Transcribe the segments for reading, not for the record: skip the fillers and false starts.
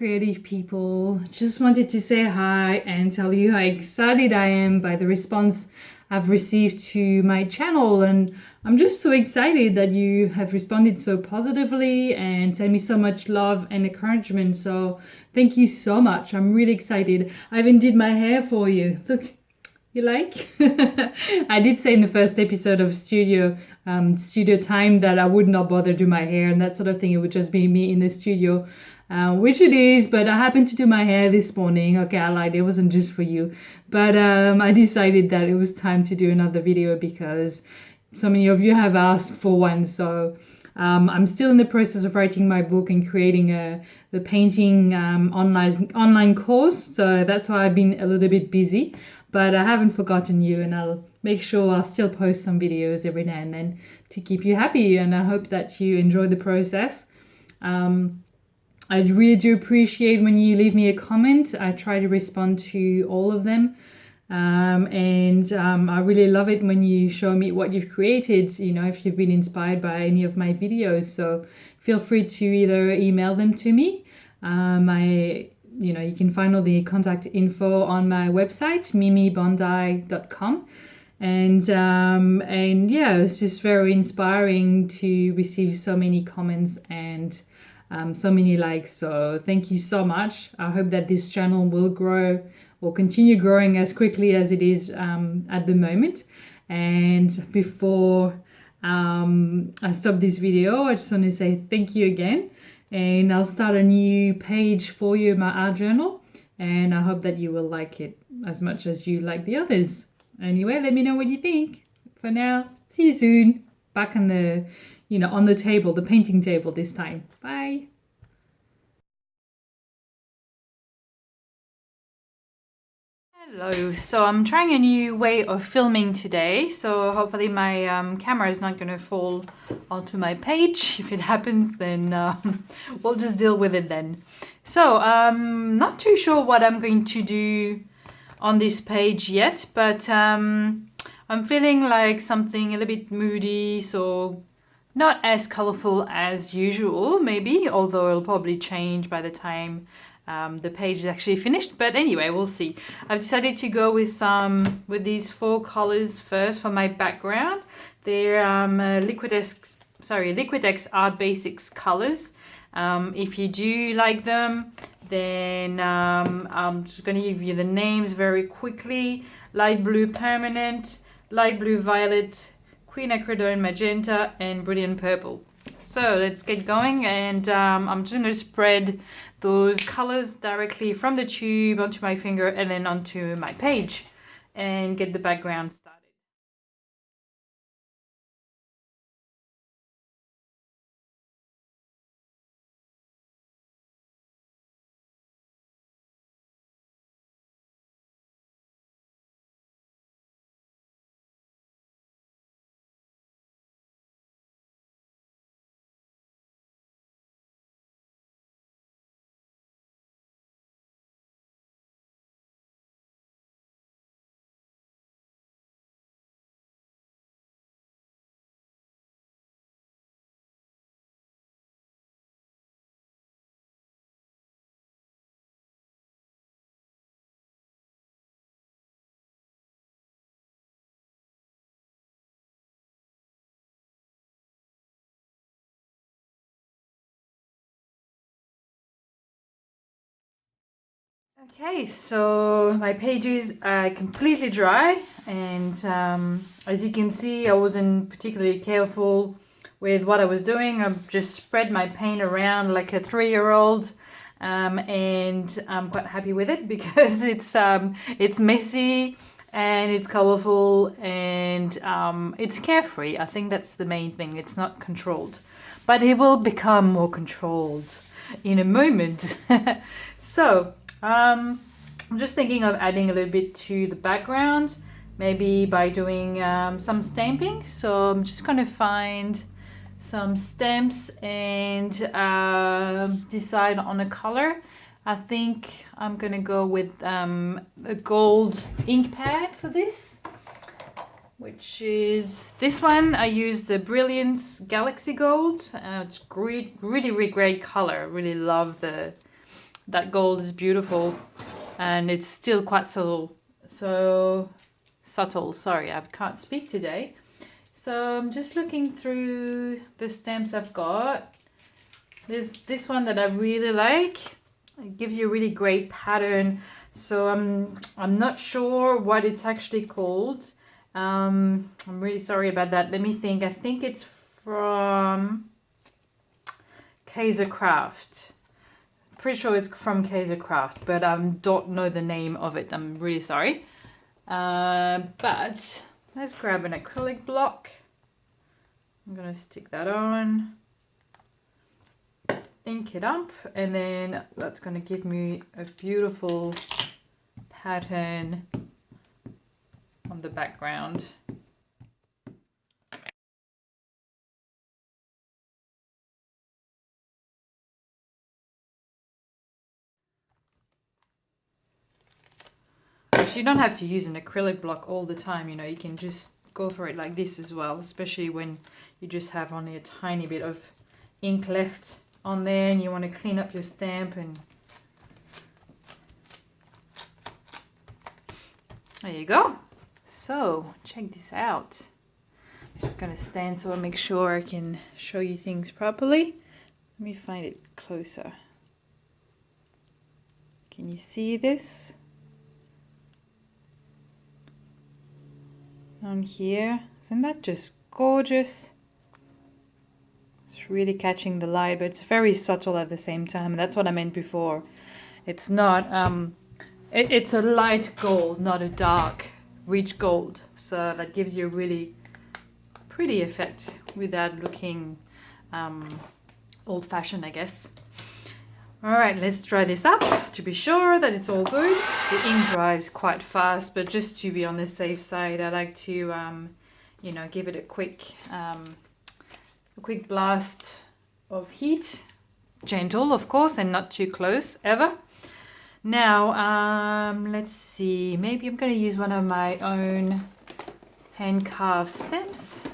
creative people. Just wanted to say hi and tell you how excited I am by the response I've received to my channel, and I'm just so excited that you have responded so positively and sent me so much love and encouragement. So thank you so much. I'm really excited. I even did my hair for you. Look, you like? I did say in the first episode of studio time that I would not bother do my hair and that sort of thing. It would just be me in the studio, which it is. But I happened to do my hair this morning. Okay, I lied. It wasn't just for you. But I decided that it was time to do another video because so many of you have asked for one. So I'm still in the process of writing my book and creating the painting online course. So that's why I've been a little bit busy. But I haven't forgotten you, and I'll make sure I'll still post some videos every now and then to keep you happy. And I hope that you enjoy the process. I really do appreciate when you leave me a comment. I try to respond to all of them. I really love it when you show me what you've created, you know, if you've been inspired by any of my videos. So feel free to either email them to me. You can find all the contact info on my website, mimibondi.com. And yeah, it's just very inspiring to receive so many comments and so many likes. So thank you so much. I hope that this channel will grow or continue growing as quickly as it is at the moment. And before I stop this video, I just want to say thank you again. And I'll start a new page for you in my art journal. And I hope that you will like it as much as you like the others. Anyway, let me know what you think. For now, see you soon. Back on the, on the table, the painting table this time. Bye. Hello, so I'm trying a new way of filming today, so hopefully my camera is not going to fall onto my page. If it happens, then we'll just deal with it then. So not too sure what I'm going to do on this page yet, but I'm feeling like something a little bit moody, so not as colorful as usual maybe, although it'll probably change by the time the page is actually finished. But anyway, we'll see. I've decided to go with these 4 colors first for my background. They're Liquitex Art Basics colors. If you do like them, then I'm just going to give you the names very quickly. Light Blue Permanent, Light Blue Violet, Queen Acridone Magenta, and Brilliant Purple. So let's get going, and I'm just going to spread those colors directly from the tube onto my finger and then onto my page and get the background started. Okay, so my pages are completely dry, and as you can see, I wasn't particularly careful with what I was doing. I just spread my paint around like a 3-year-old, and I'm quite happy with it because it's messy and it's colorful and it's carefree. I think that's the main thing. It's not controlled, but it will become more controlled in a moment. So I'm just thinking of adding a little bit to the background, maybe by doing some stamping. So I'm just going to find some stamps and decide on a color. I think I'm going to go with a gold ink pad for this, which is this one. I used the Brilliance Galaxy Gold. It's great, really, really great color. I really love the that gold is beautiful, and it's still quite so subtle. Sorry, I can't speak today. So I'm just looking through the stamps I've got. There's this one that I really like. It gives you a really great pattern. So I'm not sure what it's actually called. I'm really sorry about that. Let me think. I think it's from Kaisercraft. Pretty sure it's from Kaisercraft, but I don't know the name of it. I'm really sorry. But let's grab an acrylic block. I'm gonna stick that on, ink it up, and then that's gonna give me a beautiful pattern on the background. Actually, you don't have to use an acrylic block all the time, you know, you can just go for it like this as well, especially when you just have only a tiny bit of ink left on there and you want to clean up your stamp. And there you go. So check this out. Just gonna stand so I make sure I can show you things properly. Let me find it closer. Can you see this? On here, isn't that just gorgeous? It's really catching the light, but it's very subtle at the same time. That's what I meant before. It's not it's a light gold, not a dark rich gold, so that gives you a really pretty effect without looking old-fashioned, I guess. All right, let's dry this up to be sure that it's all good. The ink dries quite fast, but just to be on the safe side, I like to, you know, give it a quick blast of heat. Gentle, of course, and not too close, ever. Now, let's see. Maybe I'm going to use one of my own hand-carved stamps.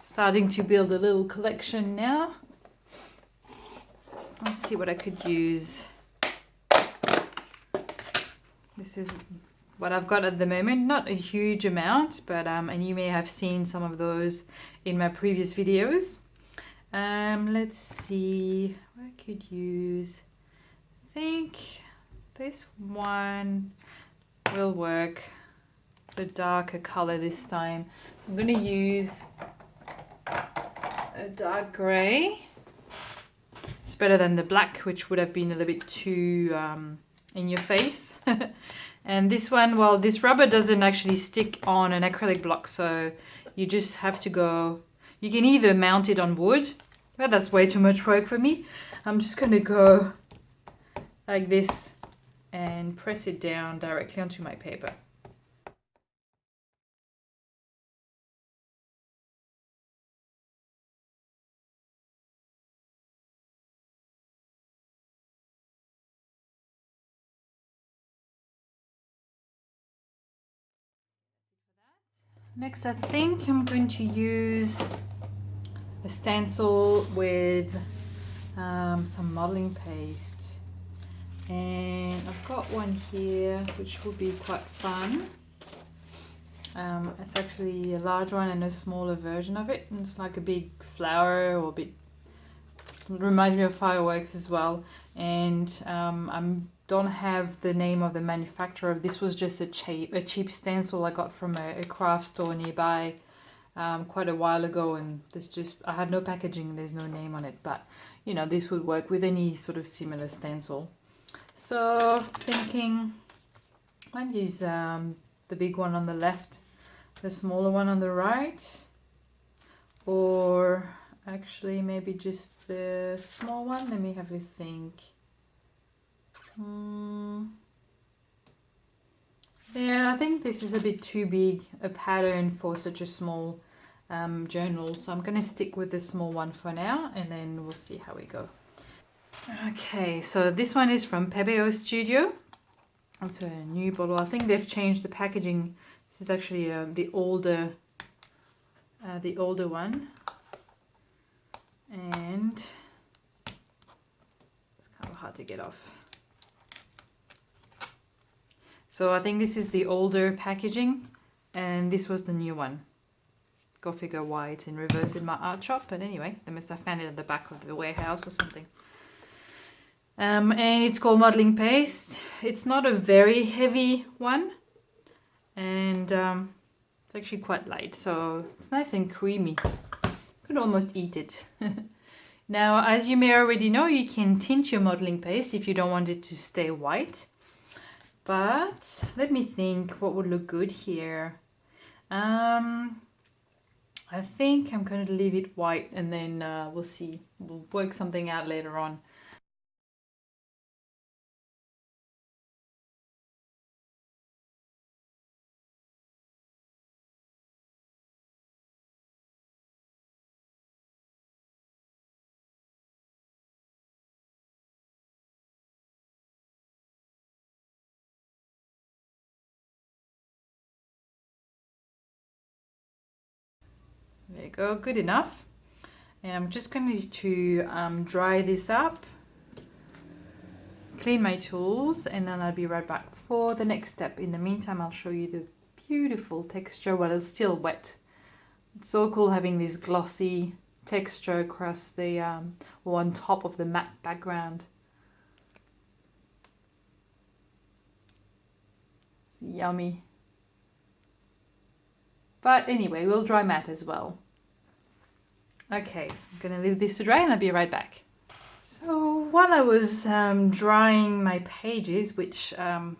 Starting to build a little collection now. Let's see what I could use. This is what I've got at the moment. Not a huge amount, but and you may have seen some of those in my previous videos. Let's see what I could use. I think this one will work. The darker color this time. So I'm going to use a dark gray. Better than the black, which would have been a little bit too in your face. And this one, well, this rubber doesn't actually stick on an acrylic block, so you just have to go, you can either mount it on wood, but that's way too much work for me. I'm just gonna go like this and press it down directly onto my paper. Next, I think I'm going to use a stencil with some modeling paste. And I've got one here, which will be quite fun. It's actually a large one and a smaller version of it. And it's like a big flower or a bit, it reminds me of fireworks as well. And I don't have the name of the manufacturer. This was just a cheap stencil I got from a craft store nearby quite a while ago, and I had no packaging, there's no name on it, but you know, this would work with any sort of similar stencil. So thinking I'd use the big one on the left, the smaller one on the right, or actually maybe just the small one. Let me have a think. Yeah, I think this is a bit too big a pattern for such a small journal, so I'm going to stick with the small one for now, and then we'll see how we go. Okay, so this one is from Pebeo Studio. It's a new bottle. I think they've changed the packaging. This is actually the older one, and it's kind of hard to get off. So I think this is the older packaging and this was the new one. Go figure why it's in reverse in my art shop, but anyway, they must have found it at the back of the warehouse or something. And it's called modeling paste. It's not a very heavy one, and it's actually quite light, so it's nice and creamy. Could almost eat it. Now, as you may already know, you can tint your modeling paste if you don't want it to stay white. But let me think what would look good here. I think I'm going to leave it white and then we'll see. We'll work something out later on. There you go, good enough. And I'm just going to dry this up, clean my tools, and then I'll be right back for the next step. In the meantime, I'll show you the beautiful texture while it's still wet. It's so cool having this glossy texture across the or on top of the matte background. It's yummy. But anyway, we'll dry matte as well. Okay, I'm gonna leave this to dry and I'll be right back. So while I was drying my pages, which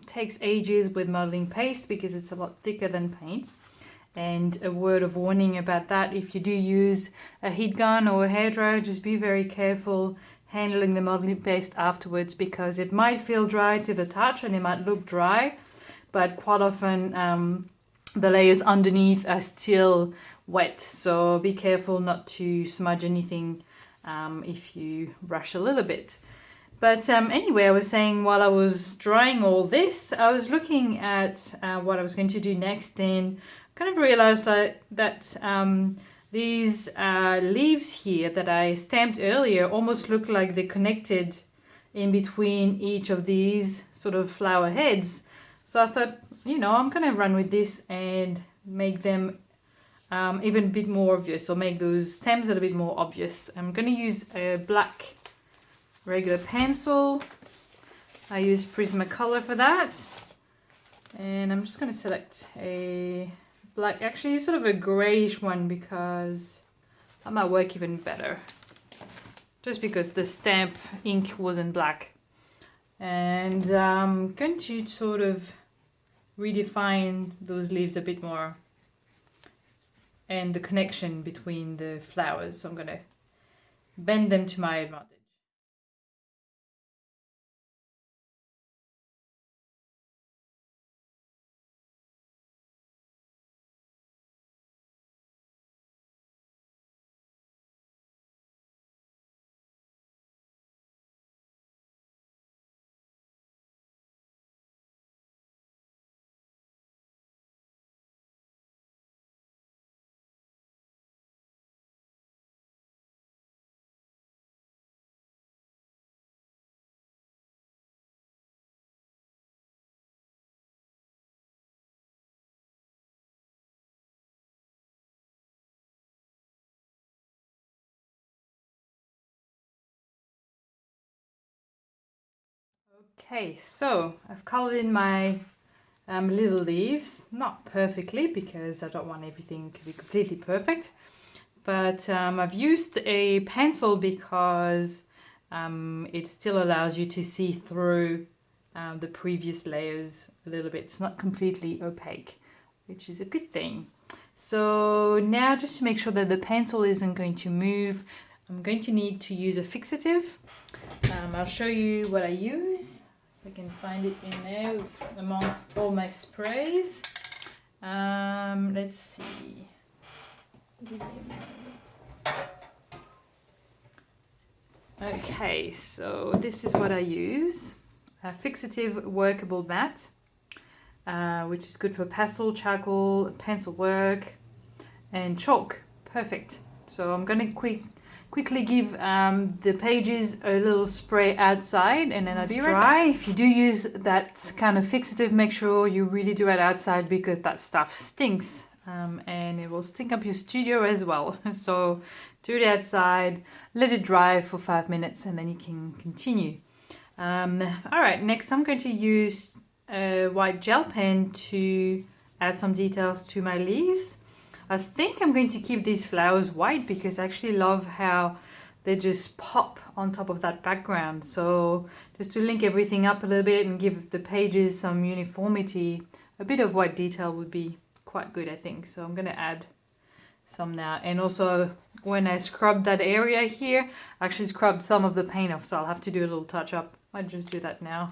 takes ages with modeling paste because it's a lot thicker than paint, and a word of warning about that, if you do use a heat gun or a hairdryer, just be very careful handling the modeling paste afterwards, because it might feel dry to the touch and it might look dry, but quite often the layers underneath are still wet, so be careful not to smudge anything if you brush a little bit. But anyway, I was saying while I was drying all this, I was looking at what I was going to do next, and kind of realized that these leaves here that I stamped earlier almost look like they're connected in between each of these sort of flower heads. So I thought, you know, I'm going to run with this and make them even a bit more obvious, or make those stems a little bit more obvious. I'm going to use a black regular pencil. I use Prismacolor for that. And I'm just going to select a black, actually sort of a grayish one, because that might work even better. Just because the stamp ink wasn't black. And I'm going to sort of redefine those leaves a bit more, and the connection between the flowers. So I'm going to bend them to my advantage. Okay, so I've colored in my little leaves, not perfectly because I don't want everything to be completely perfect, but I've used a pencil because it still allows you to see through the previous layers a little bit. It's not completely opaque, which is a good thing. So now, just to make sure that the pencil isn't going to move, I'm going to need to use a fixative. I'll show you what I use. If I can find it in there amongst all my sprays. Let's see. Okay, so this is what I use. A fixative workable mat, which is good for pastel, charcoal, pencil work, and chalk. Perfect. So I'm going to quickly give the pages a little spray outside, and then I'll be right dry. If you do use that kind of fixative, make sure you really do it outside, because that stuff stinks, and it will stink up your studio as well. So do it outside, let it dry for 5 minutes, and then you can continue. All right, next I'm going to use a white gel pen to add some details to my leaves. I think I'm going to keep these flowers white because I actually love how they just pop on top of that background. So just to link everything up a little bit and give the pages some uniformity, a bit of white detail would be quite good, I think. So I'm going to add some now. And also when I scrub that area here, I actually scrubbed some of the paint off, so I'll have to do a little touch up. I'll just do that now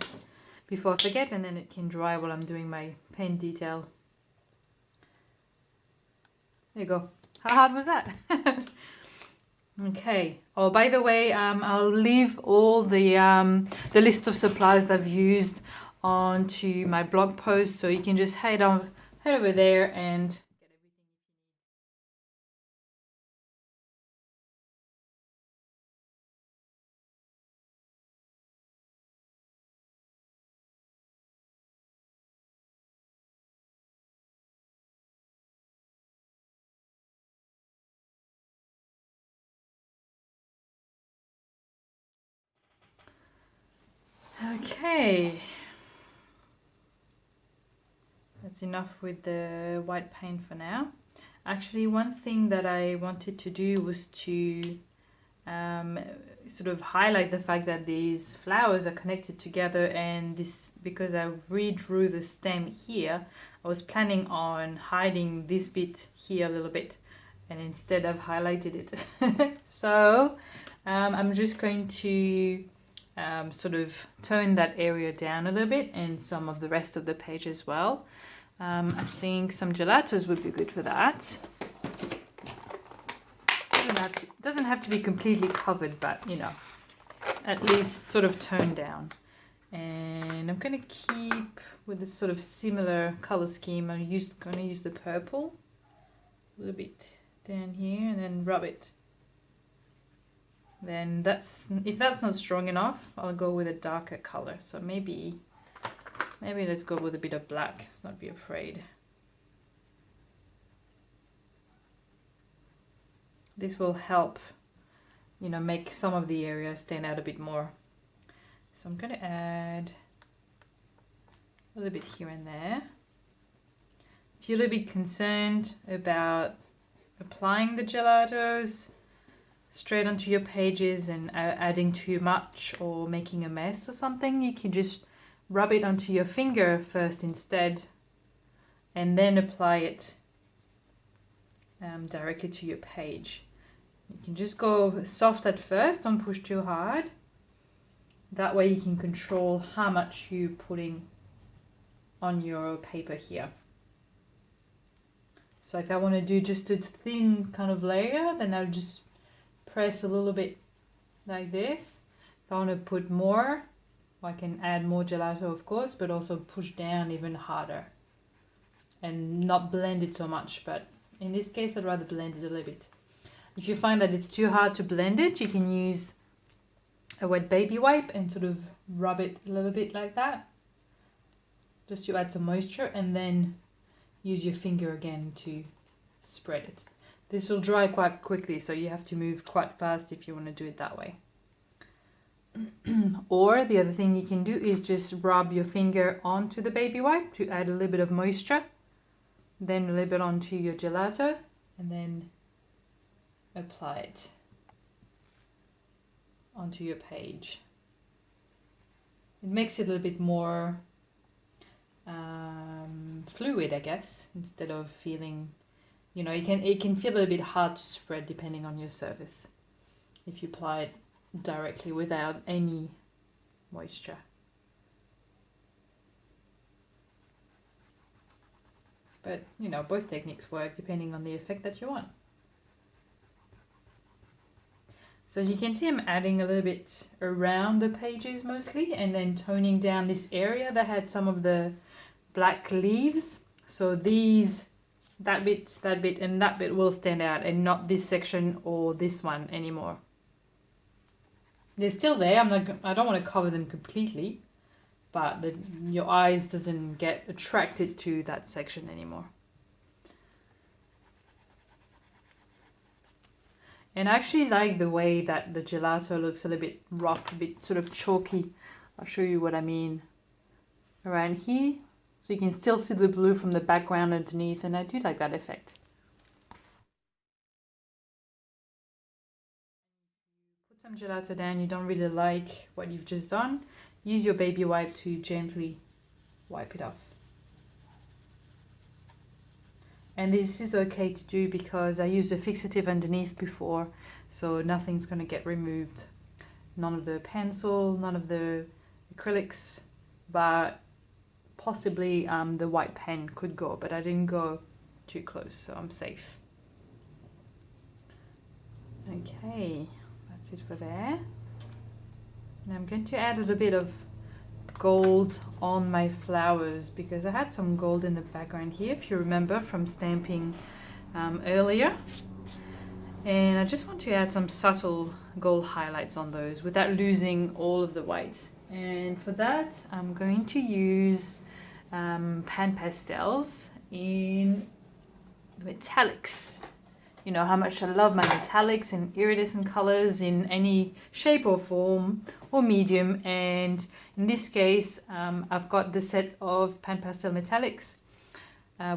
before I forget, and then it can dry while I'm doing my paint detail. There you go. How hard was that? Okay. Oh, by the way, I'll leave all the list of supplies I've used onto my blog post, so you can just head over there and get everything you need. Okay. That's enough with the white paint for now. Actually, one thing that I wanted to do was to sort of highlight the fact that these flowers are connected together, and this, because I redrew the stem here, I was planning on hiding this bit here a little bit, and instead I've highlighted it. So I'm just going to sort of tone that area down a little bit, and some of the rest of the page as well. I think some gelatos would be good for that. Doesn't have to be completely covered, but you know, at least sort of toned down. And I'm gonna keep with this sort of similar color scheme. I'm gonna use the purple a little bit down here, and then rub it. Then if that's not strong enough, I'll go with a darker color. So maybe let's go with a bit of black. Let's not be afraid. This will help, you know, make some of the areas stand out a bit more. So I'm going to add a little bit here and there. If you're a little bit concerned about applying the gelatos straight onto your pages and adding too much or making a mess or something, you can just rub it onto your finger first instead, and then apply it directly to your page. You can just go soft at first, don't push too hard. That way you can control how much you're putting on your paper here. So if I want to do just a thin kind of layer, then I'll just press a little bit like this. If I want to put more, I can add more gelato, of course, but also push down even harder and not blend it so much. But in this case, I'd rather blend it a little bit. If you find that it's too hard to blend it, you can use a wet baby wipe and sort of rub it a little bit like that, just to add some moisture, and then use your finger again to spread it. This will dry quite quickly, so you have to move quite fast if you want to do it that way. Or the other thing you can do is just rub your finger onto the baby wipe to add a little bit of moisture, then a little bit onto your gelato, and then apply it onto your page. It makes it a little bit more fluid, I guess, instead of feeling, you know, it can feel a little bit hard to spread depending on your surface if you apply it directly without any moisture. But you know, both techniques work depending on the effect that you want. So as you can see, I'm adding a little bit around the pages mostly, and then toning down this area that had some of the black leaves. So that bit, and that bit will stand out, and not this section or this one anymore. They're still there. I don't want to cover them completely, but your eyes doesn't get attracted to that section anymore. And I actually like the way that the gelato looks a little bit rough, a bit sort of chalky. I'll show you what I mean around here. So you can still see the blue from the background underneath, and I do like that effect. Put some gelato down, you don't really like what you've just done, use your baby wipe to gently wipe it off. And this is okay to do because I used a fixative underneath before, so nothing's going to get removed. None of the pencil, none of the acrylics, but possibly the white pen could go, but I didn't go too close, so I'm safe. Okay, that's it for there. And I'm going to add a little bit of gold on my flowers because I had some gold in the background here, if you remember from stamping earlier. And I just want to add some subtle gold highlights on those without losing all of the white. And for that, I'm going to use pan pastels in metallics. You know how much I love my metallics and iridescent colors in any shape or form or medium. And in this case, I've got the set of pan pastel metallics,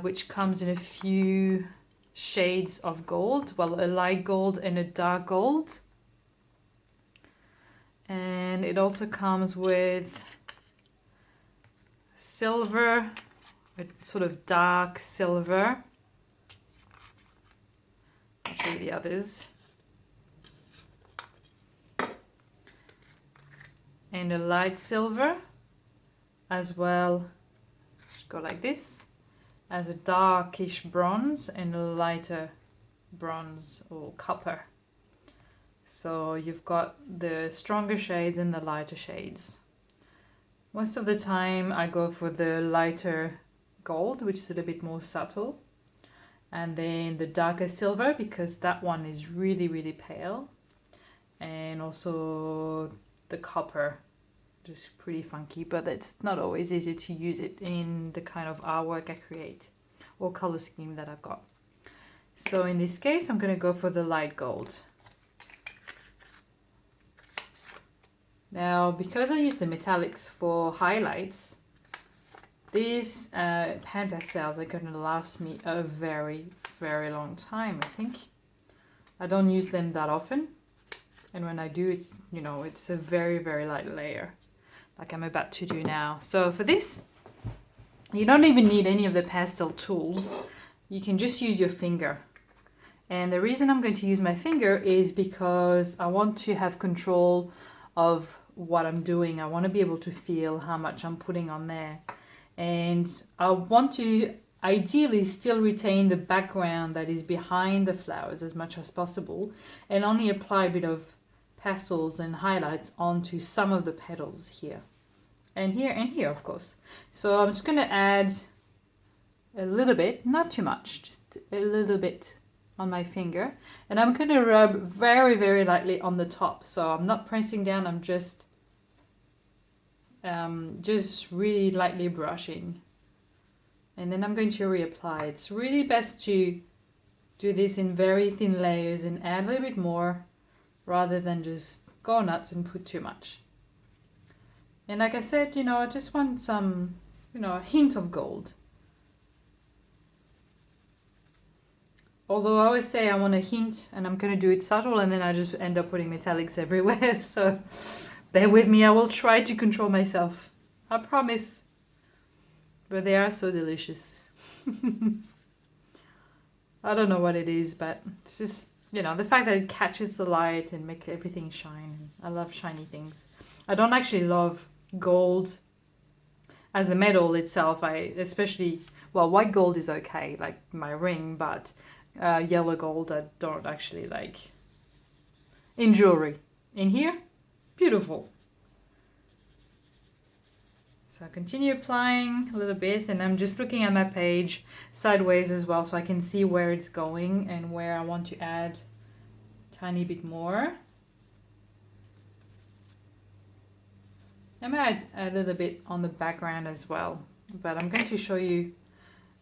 which comes in a few shades of gold. Well, a light gold and a dark gold. And it also comes with silver, a sort of dark silver. I'll show you the others. And a light silver as well. Just go like this. As a darkish bronze and a lighter bronze or copper. So you've got the stronger shades and the lighter shades. Most of the time I go for the lighter gold, which is a little bit more subtle. And then the darker silver, because that one is really, really pale. And also the copper, just pretty funky, but it's not always easy to use it in the kind of artwork I create or color scheme that I've got. So in this case, I'm going to go for the light gold. Now, because I use the metallics for highlights, these pan pastels are going to last me a very, very long time, I think. I don't use them that often. And when I do, it's, you know, it's a very, very light layer, like I'm about to do now. So for this, you don't even need any of the pastel tools. You can just use your finger. And the reason I'm going to use my finger is because I want to have control of what I'm doing. I want to be able to feel how much I'm putting on there. And I want to ideally still retain the background that is behind the flowers as much as possible, and only apply a bit of pastels and highlights onto some of the petals here. And here, of course. So I'm just going to add a little bit, not too much, just a little bit on my finger. And I'm going to rub very, very lightly on the top. So I'm not pressing down, I'm just really lightly brushing. And then I'm going to reapply. It's really best to do this in very thin layers and add a little bit more rather than just go nuts and put too much. And like I said, you know, I just want some, you know, a hint of gold. Although I always say I want a hint and I'm going to do it subtle, and then I just end up putting metallics everywhere. So bear with me, I will try to control myself. I promise. But they are so delicious. I don't know what it is, but it's just, you know, the fact that it catches the light and makes everything shine. I love shiny things. I don't actually love gold as a metal itself. Well, white gold is okay, like my ring, but yellow gold I don't actually like. In jewelry. In here, beautiful. So I continue applying a little bit, and I'm just looking at my page sideways as well so I can see where it's going and where I want to add a tiny bit more. I might add a little bit on the background as well, but I'm going to show you,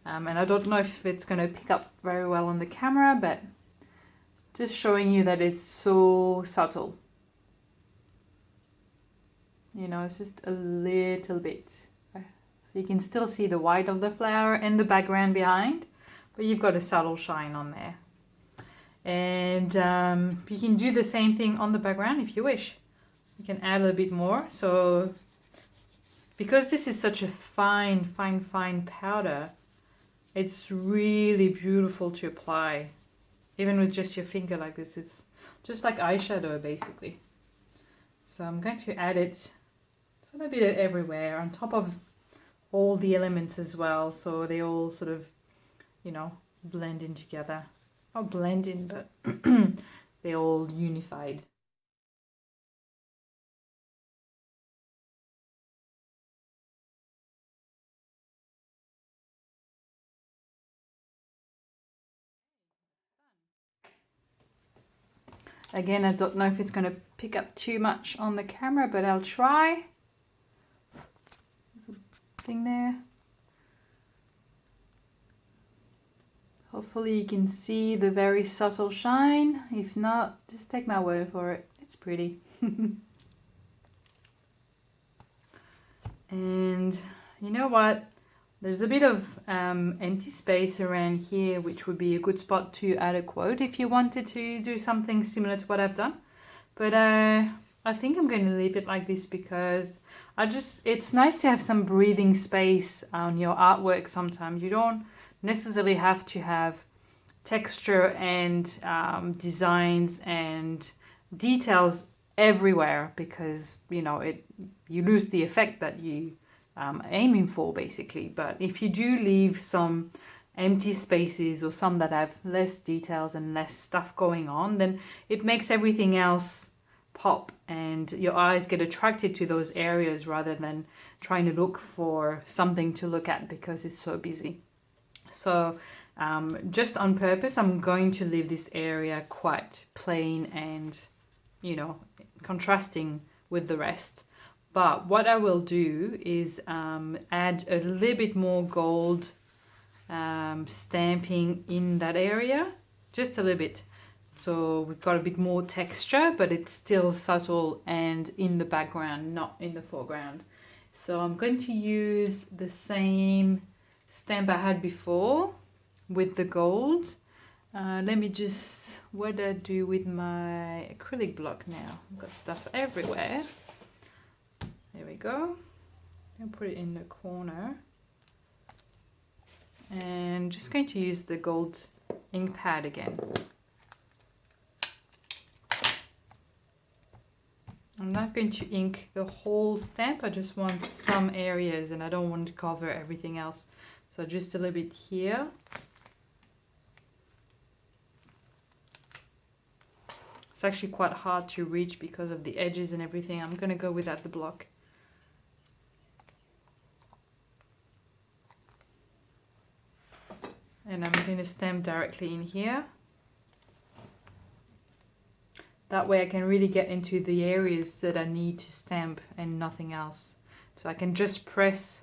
and I don't know if it's going to pick up very well on the camera, but just showing you that it's so subtle. You know, it's just a little bit. So you can still see the white of the flower and the background behind, but you've got a subtle shine on there. And you can do the same thing on the background if you wish. You can add a little bit more. So because this is such a fine powder, it's really beautiful to apply. Even with just your finger like this, it's just like eyeshadow basically. So I'm going to add it a little bit everywhere on top of all the elements as well, so they all sort of, you know, blend in together. Not blend in, but they're all unified. Again, I don't know if it's going to pick up too much on the camera, but I'll try. There's a thing there. Hopefully you can see the very subtle shine. If not, just take my word for it. It's pretty. And you know what? There's a bit of empty space around here, which would be a good spot to add a quote if you wanted to do something similar to what I've done. But I think I'm going to leave it like this because it's nice to have some breathing space on your artwork sometimes. You don't necessarily have to have texture and designs and details everywhere, because you know you lose the effect that you aiming for basically. But if you do leave some empty spaces or some that have less details and less stuff going on, then it makes everything else pop and your eyes get attracted to those areas rather than trying to look for something to look at because it's so busy. So just on purpose, I'm going to leave this area quite plain and, you know, contrasting with the rest. But what I will do is add a little bit more gold stamping in that area, just a little bit. So we've got a bit more texture, but it's still subtle and in the background, not in the foreground. So I'm going to use the same stamp I had before with the gold. Let me just, what do I do with my acrylic block now? I've got stuff everywhere. There we go. I'll put it in the corner. And just going to use the gold ink pad again. I'm not going to ink the whole stamp, I just want some areas and I don't want to cover everything else. So just a little bit here. It's actually quite hard to reach because of the edges and everything. I'm going to go without the block. And I'm going to stamp directly in here. That way I can really get into the areas that I need to stamp and nothing else. So I can just press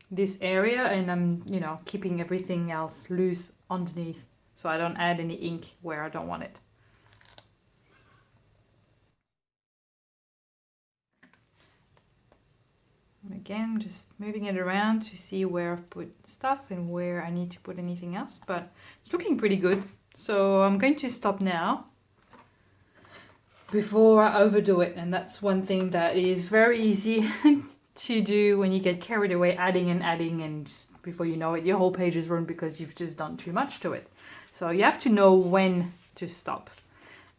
this area and I'm, you know, keeping everything else loose underneath so I don't add any ink where I don't want it. And again, just moving it around to see where I've put stuff and where I need to put anything else, but it's looking pretty good. So I'm going to stop now before I overdo it, and that's one thing that is very easy to do when you get carried away adding and before you know it your whole page is ruined because you've just done too much to it. So you have to know when to stop.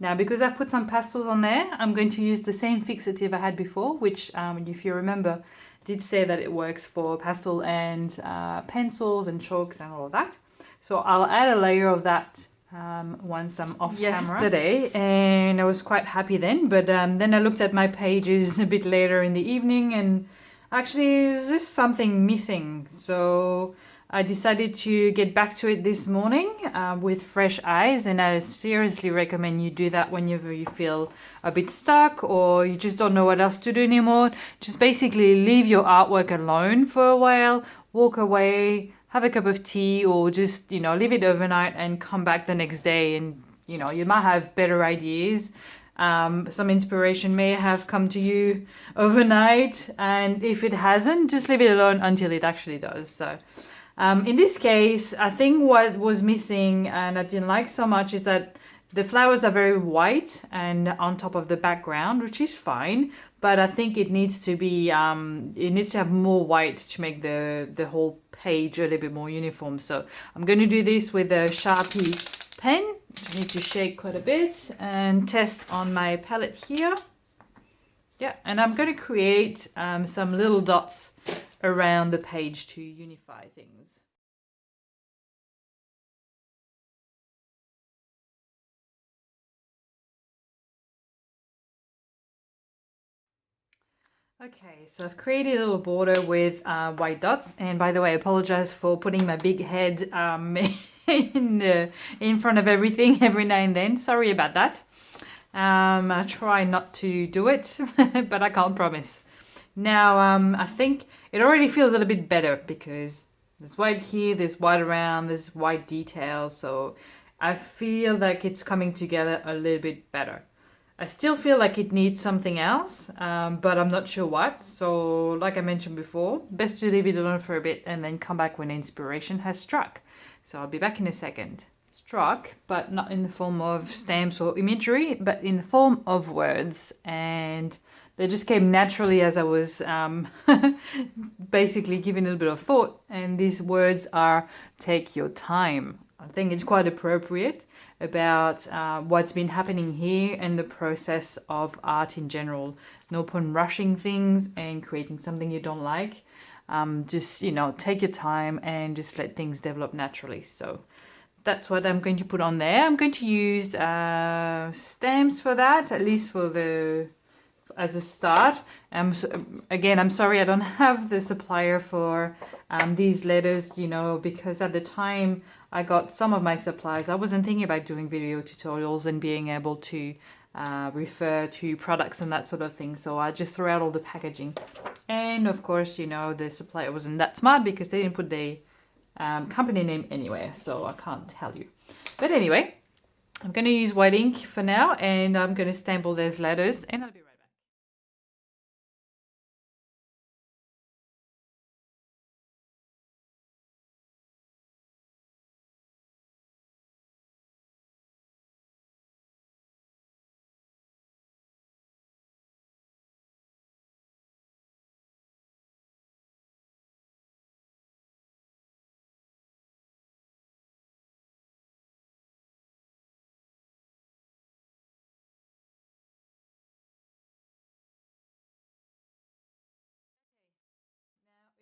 Now because I've put some pastels on there, I'm going to use the same fixative I had before, which if you remember did say that it works for pastel and pencils and chalks and all of that. So I'll add a layer of that once I'm off camera. And I was quite happy then, but then I looked at my pages a bit later in the evening and actually there's just something missing. So I decided to get back to it this morning with fresh eyes, and I seriously recommend you do that whenever you feel a bit stuck or you just don't know what else to do anymore. Just basically leave your artwork alone for a while, walk away, have a cup of tea, or just, you know, leave it overnight and come back the next day, and, you know, you might have better ideas. Some inspiration may have come to you overnight, and if it hasn't, just leave it alone until it actually does. So in this case, I think what was missing and I didn't like so much is that the flowers are very white and on top of the background, which is fine, but I think it needs to be it needs to have more white to make the whole page a little bit more uniform. So I'm going to do this with a Sharpie pen. Just need to shake quite a bit and test on my palette here. Yeah, and I'm going to create some little dots around the page to unify things. Okay, so I've created a little border with white dots, and by the way, I apologize for putting my big head in front of everything every now and then. Sorry about that. I try not to do it, but I can't promise. Now, I think it already feels a little bit better because there's white here, there's white around, there's white details, so I feel like it's coming together a little bit better. I still feel like it needs something else, but I'm not sure what. So, like I mentioned before, best to leave it alone for a bit and then come back when inspiration has struck. So I'll be back in a second. Struck, but not in the form of stamps or imagery, but in the form of words. And they just came naturally as I was basically giving a little bit of thought. And these words are take your time. I think it's quite appropriate about what's been happening here and the process of art in general. No point rushing things and creating something you don't like. Just, you know, take your time and just let things develop naturally. So that's what I'm going to put on there. I'm going to use stamps for that, at least for the as a start. Again, I'm sorry I don't have the supplier for these letters, you know, because at the time I got some of my supplies, I wasn't thinking about doing video tutorials and being able to refer to products and that sort of thing. So I just threw out all the packaging. And of course, you know, the supplier wasn't that smart because they didn't put the company name anywhere, so I can't tell you. But anyway, I'm going to use white ink for now, and I'm going to stamp all those letters, and I'll be right back.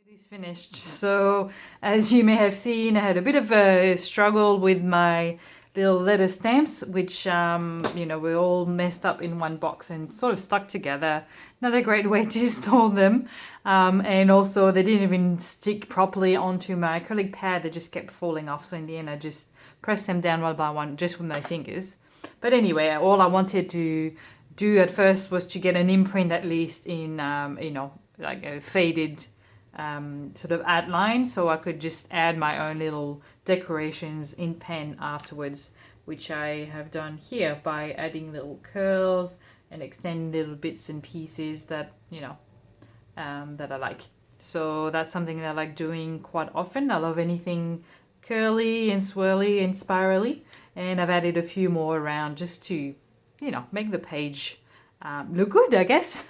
It is finished. So, as you may have seen, I had a bit of a struggle with my little letter stamps, which, you know, were all messed up in one box and sort of stuck together. Not a great way to store them. And also, they didn't even stick properly onto my acrylic pad. They just kept falling off. So, in the end, I just pressed them down one by one just with my fingers. But anyway, all I wanted to do at first was to get an imprint at least in, you know, like a faded sort of outline, so I could just add my own little decorations in pen afterwards, which I have done here by adding little curls and extending little bits and pieces that, you know, that I like. So that's something that I like doing quite often. I love anything curly and swirly and spirally, and I've added a few more around just to, you know, make the page look good, I guess.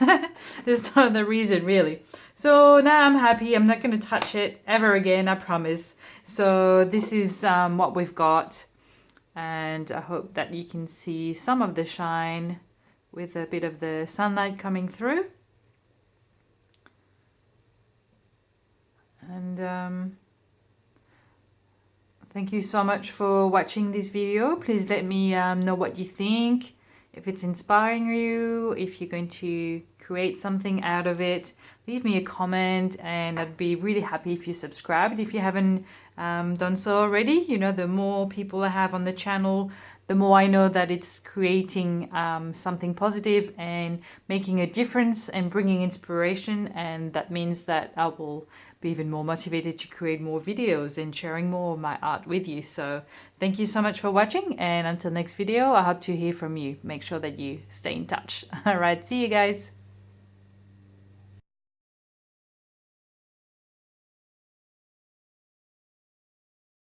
There's no other reason really. So now I'm happy. I'm not going to touch it ever again, I promise. So this is what we've got, and I hope that you can see some of the shine with a bit of the sunlight coming through. And thank you so much for watching this video. Please let me know what you think. if it's inspiring you, if you're going to create something out of it, leave me a comment, and I'd be really happy if you subscribed if you haven't done so already. You know, the more people I have on the channel, the more I know that it's creating something positive and making a difference and bringing inspiration, and that means that I will be even more motivated to create more videos and sharing more of my art with you. So thank you so much for watching, and until next video, I hope to hear from you. Make sure that you stay in touch. All right, see you guys.